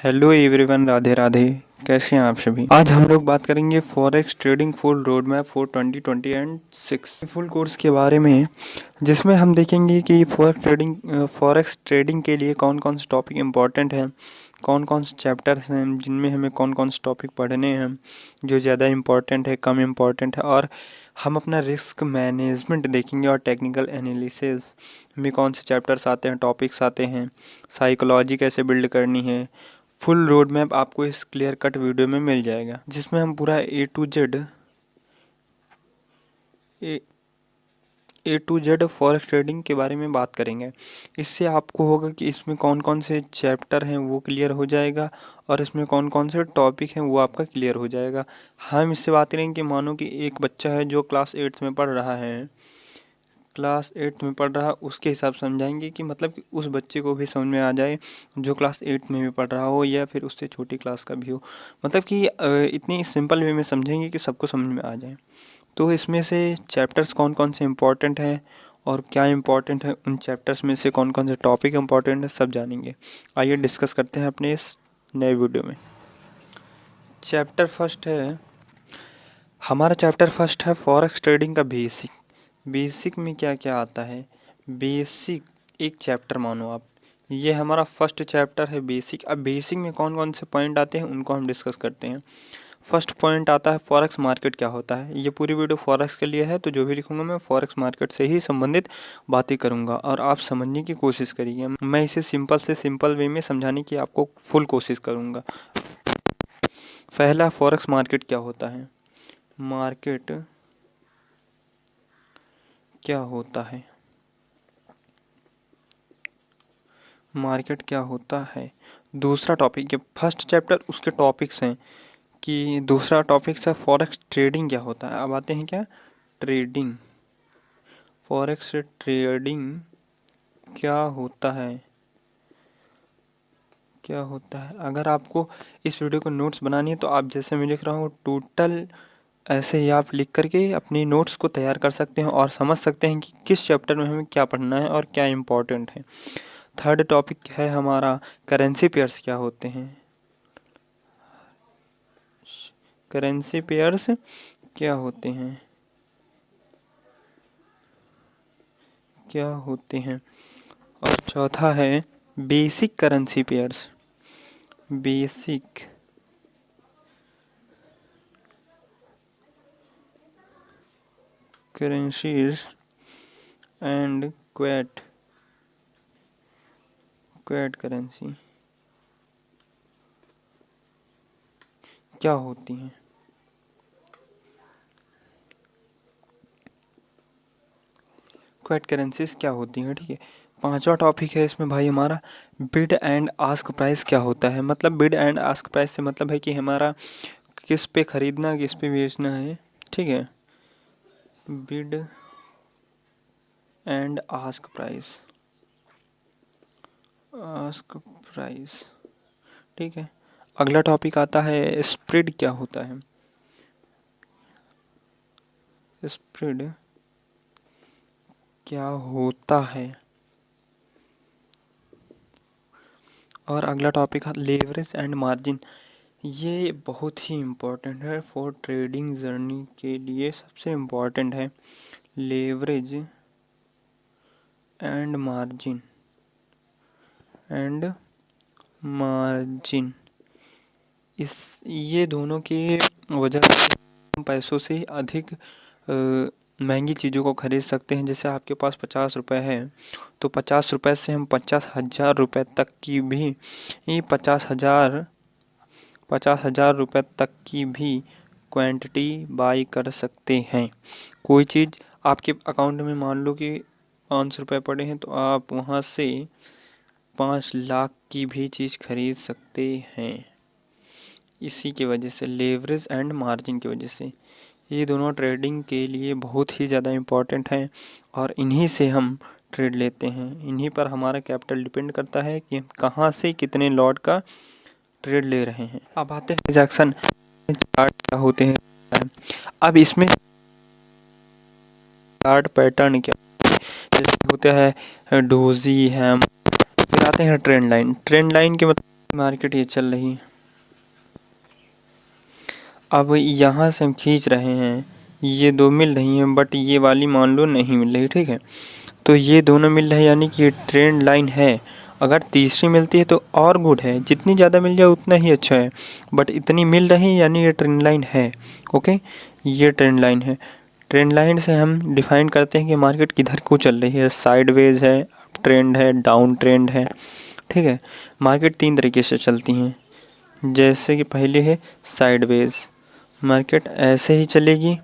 Hello everyone, Radhe Radhe. कैसे हैं आप सभी? आज हम लोग बात करेंगे forex trading full road map for 2020 and 6 full course के बारे में, जिसमें हम देखेंगे कि फॉरेक्स ट्रेडिंग के लिए कौन कौन से टॉपिक इम्पोर्टेंट हैं, कौन कौन से चैप्टर्स हैं जिनमें हमें कौन कौन से टॉपिक पढ़ने हैं, जो ज़्यादा इम्पोर्टेंट है, कम इम्पोर्टेंट है, और हम अपना रिस्क मैनेजमेंट देखेंगे और टेक्निकल एनालिसिस में कौन से चैप्टर्स आते हैं, टॉपिक्स आते हैं, साइकोलॉजी कैसे बिल्ड करनी है। फुल रोड मैप आपको इस क्लियर कट वीडियो में मिल जाएगा, जिसमें हम पूरा ए टू जेड फॉरेक्स ट्रेडिंग के बारे में बात करेंगे। इससे आपको होगा कि इसमें कौन कौन से चैप्टर हैं वो क्लियर हो जाएगा, और इसमें कौन कौन से टॉपिक हैं वो आपका क्लियर हो जाएगा। हम इससे बात करेंगे कि मानो कि एक बच्चा है जो क्लास एट्थ में पढ़ रहा, उसके हिसाब से समझाएंगे कि मतलब कि उस बच्चे को भी समझ में आ जाए जो क्लास एट्थ में भी पढ़ रहा हो या फिर उससे छोटी क्लास का भी हो। मतलब कि इतनी सिंपल वे में समझेंगे कि सबको समझ में आ जाए। तो इसमें से चैप्टर्स कौन कौन से इम्पोर्टेंट हैं और क्या इम्पोर्टेंट है, उन चैप्टर्स में से कौन कौन से टॉपिक इम्पोर्टेंट है, सब जानेंगे। आइए डिस्कस करते हैं अपने इस नए वीडियो में। चैप्टर फर्स्ट है चैप्टर फर्स्ट है फॉरेक्स ट्रेडिंग का बेसिक। बेसिक में क्या क्या आता है? बेसिक एक चैप्टर मानो आप, ये हमारा फर्स्ट चैप्टर है बेसिक। अब बेसिक में कौन कौन से पॉइंट आते हैं उनको हम डिस्कस करते हैं। फर्स्ट पॉइंट आता है फॉरेक्स मार्केट क्या होता है। ये पूरी वीडियो फॉरेक्स के लिए है, तो जो भी लिखूंगा मैं फॉरेक्स मार्केट से ही संबंधित बातें करूंगा और आप समझने की कोशिश करिए। मैं इसे सिंपल से सिंपल वे में समझाने की आपको फुल कोशिश करूंगा। पहला, फॉरेक्स मार्केट क्या होता है। मार्केट क्या होता है? मार्केट क्या होता है दूसरा टॉपिक। ये फर्स्ट चैप्टर उसके टॉपिक्स हैं कि दूसरा टॉपिक है फॉरेक्स ट्रेडिंग क्या होता है। अब आते हैं क्या ट्रेडिंग। फॉरेक्स ट्रेडिंग क्या होता है? क्या होता है? अगर आपको इस वीडियो को नोट्स बनानी है तो आप जैसे मैं लिख रहा हूँ टोटल ऐसे ही आप लिख करके अपनी नोट्स को तैयार कर सकते हैं और समझ सकते हैं कि किस चैप्टर में हमें क्या पढ़ना है और क्या इम्पोर्टेंट है। थर्ड टॉपिक है हमारा करेंसी पेयर्स क्या होते हैं। करेंसी पेयर्स क्या होते हैं? क्या होते हैं? और चौथा है basic currency pairs. Basic currencies and quite currency क्या होती हैं। क्वैट करेंसीज क्या होती हैं, ठीक है। पांचवा टॉपिक है इसमें भाई हमारा बिड एंड आस्क प्राइस क्या होता है। मतलब बिड एंड आस्क प्राइस से मतलब है कि हमारा किस पे खरीदना किस पे बेचना है, ठीक है। बिड एंड आस्क प्राइस, ठीक है। अगला टॉपिक आता है स्प्रेड क्या होता है। स्प्रेड क्या होता है। और अगला टॉपिक है लेवरेज एंड मार्जिन। ये बहुत ही इम्पोर्टेंट है फॉर ट्रेडिंग जर्नी के लिए, सबसे इम्पोर्टेंट है लेवरेज एंड मार्जिन इस ये दोनों की वजह से हम पैसों से अधिक महंगी चीज़ों को खरीद सकते हैं। जैसे आपके पास 50 रुपये है तो 50 रुपये से हम 50,000 रुपये तक की भी ये 50,000 रुपये तक की भी क्वांटिटी बाई कर सकते हैं। कोई चीज़ आपके अकाउंट में मान लो कि 500 रुपये पड़े हैं तो आप वहाँ से 5 लाख की भी चीज़ खरीद सकते हैं। इसी की वजह से लेवरेज एंड मार्जिन की वजह से ये दोनों ट्रेडिंग के लिए बहुत ही ज़्यादा इम्पोर्टेंट हैं और इन्हीं से हम ट्रेड लेते हैं। इन्हीं पर हमारा कैपिटल डिपेंड करता है कि कहाँ से कितने लॉट का ट्रेड ले रहे हैं। अब आते हैं ट्रांजैक्शन चार्ट क्या होते हैं। अब इसमें चार्ट पैटर्न क्या जैसे होते हैं डोजी है, फिर आते हैं ट्रेंड लाइन। ट्रेंड लाइन के मतलब मार्केट ये चल रही है। अब यहाँ से हम खींच रहे हैं, ये दो मिल रही हैं, बट ये वाली मान लो नहीं मिल रही, ठीक है। तो ये दोनों मिल रहे हैं, यानी कि ये ट्रेंड लाइन है। अगर तीसरी मिलती है तो और गुड है, जितनी ज़्यादा मिल जाए उतना ही अच्छा है, बट इतनी मिल रही है यानी ये ट्रेंड लाइन है। ओके, ये ट्रेंड लाइन है। ट्रेंड लाइन से हम डिफाइन करते हैं कि मार्केट किधर को चल रही है, साइडवेज है, अप ट्रेंड है, डाउन ट्रेंड है, ठीक है। मार्केट तीन तरीके से चलती हैं, जैसे कि पहले है साइडवेज, मार्केट ऐसे ही चलेगी,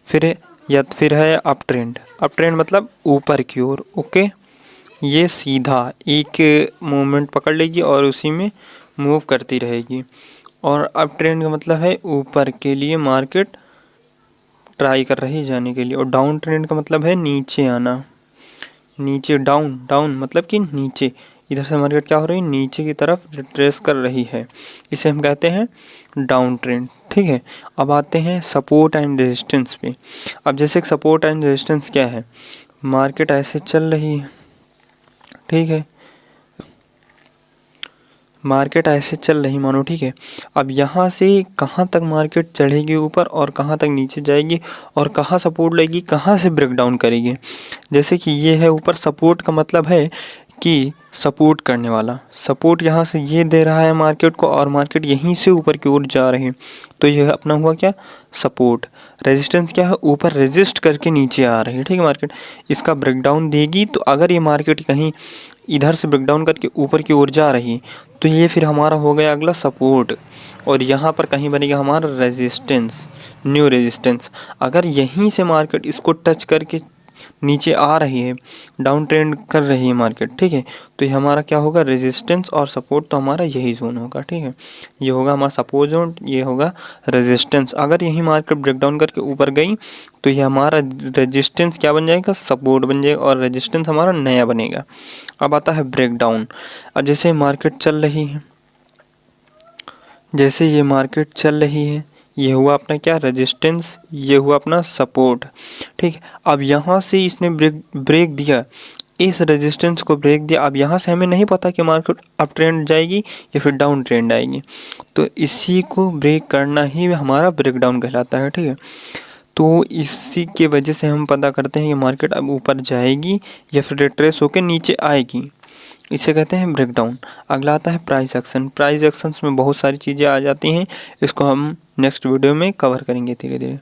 फिर है अप ट्रेंड। अप ट्रेंड मतलब ऊपर की ओर, ओके। ये सीधा एक मूवमेंट पकड़ लेगी और उसी में मूव करती रहेगी। और अप ट्रेंड का मतलब है ऊपर के लिए मार्केट ट्राई कर रही जाने के लिए। और डाउन ट्रेंड का मतलब है नीचे आना, नीचे, डाउन, डाउन मतलब कि नीचे, इधर से मार्केट क्या हो रही है, नीचे की तरफ रिट्रेस कर रही है, इसे हम कहते हैं डाउन ट्रेंड, ठीक है। अब आते हैं सपोर्ट एंड रेजिस्टेंस पे। अब जैसे सपोर्ट एंड रेजिस्टेंस क्या है, मार्केट ऐसे चल रही है, ठीक है, मार्केट ऐसे चल रही मानो, ठीक है। अब यहाँ से कहाँ तक मार्केट चढ़ेगी ऊपर और कहाँ तक नीचे जाएगी, और कहाँ सपोर्ट लेगी, कहाँ से ब्रेक डाउन करेगी। जैसे कि ये है ऊपर, सपोर्ट का मतलब है कि सपोर्ट करने वाला, सपोर्ट यहाँ से ये दे रहा है मार्केट को, और मार्केट यहीं से ऊपर की ओर जा रही है, तो ये अपना हुआ क्या, सपोर्ट। रेजिस्टेंस क्या है, ऊपर रेजिस्ट करके नीचे आ रही है, ठीक है मार्केट, इसका ब्रेकडाउन देगी। तो अगर ये मार्केट कहीं इधर से ब्रेकडाउन करके ऊपर की ओर जा रही, तो ये फिर हमारा हो गया अगला सपोर्ट, और यहाँ पर कहीं बनेगा हमारा रेजिस्टेंस, न्यू रेजिस्टेंस। अगर यहीं से मार्केट इसको टच करके नीचे आ रही है, डाउन ट्रेंड कर रही है मार्केट, ठीक है, तो ये हमारा क्या होगा, रेजिस्टेंस और सपोर्ट, तो हमारा यही जोन होगा, ठीक है। ये होगा हमारा सपोर्ट जोन, ये होगा रेजिस्टेंस। अगर यही मार्केट ब्रेकडाउन करके ऊपर गई तो ये हमारा रेजिस्टेंस क्या बन जाएगा, सपोर्ट बन जाएगा, और रेजिस्टेंस हमारा नया बनेगा। अब आता है ब्रेकडाउन। अब जैसे मार्केट चल रही है, जैसे ये मार्केट चल रही है, ये हुआ अपना क्या, रेजिस्टेंस, ये हुआ अपना सपोर्ट, ठीक। अब यहाँ से इसने ब्रेक दिया, इस रेजिस्टेंस को ब्रेक दिया। अब यहाँ से हमें नहीं पता कि मार्केट अप ट्रेंड जाएगी या फिर डाउन ट्रेंड आएगी, तो इसी को ब्रेक करना ही हमारा ब्रेकडाउन कहलाता है, ठीक है। तो इसी के वजह से हम पता करते हैं कि मार्केट अब ऊपर जाएगी या फिर रिट्रेस होकर नीचे आएगी, इसे कहते हैं ब्रेकडाउन। अगला आता है प्राइस एक्शन। प्राइस एक्शंस में बहुत सारी चीज़ें आ जाती हैं, इसको हम नेक्स्ट वीडियो में कवर करेंगे धीरे धीरे।